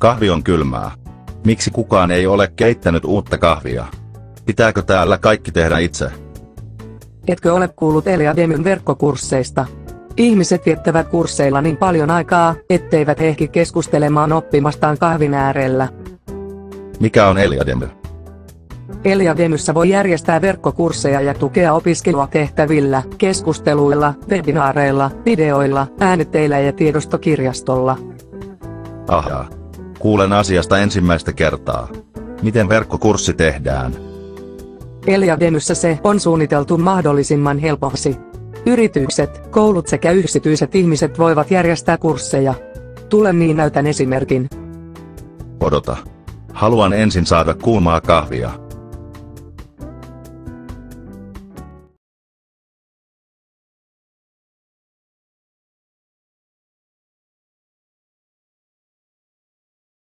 Kahvi on kylmää. Miksi kukaan ei ole keittänyt uutta kahvia? Pitääkö täällä kaikki tehdä itse? Etkö ole kuullut Eliademyn verkkokursseista? Ihmiset viettävät kursseilla niin paljon aikaa, etteivät ehdi keskustelemaan oppimastaan kahvin äärellä. Mikä on Eliademy? Eliademyssä voi järjestää verkkokursseja ja tukea opiskelua tehtävillä, keskusteluilla, webinaareilla, videoilla, äänitteillä ja tiedostokirjastolla. Ahaa. Kuulen asiasta ensimmäistä kertaa. Miten verkkokurssi tehdään? Eliademyssä se on suunniteltu mahdollisimman helpoksi. Yritykset, koulut sekä yksityiset ihmiset voivat järjestää kursseja. Tule niin näytän esimerkin. Odota. Haluan ensin saada kuumaa kahvia.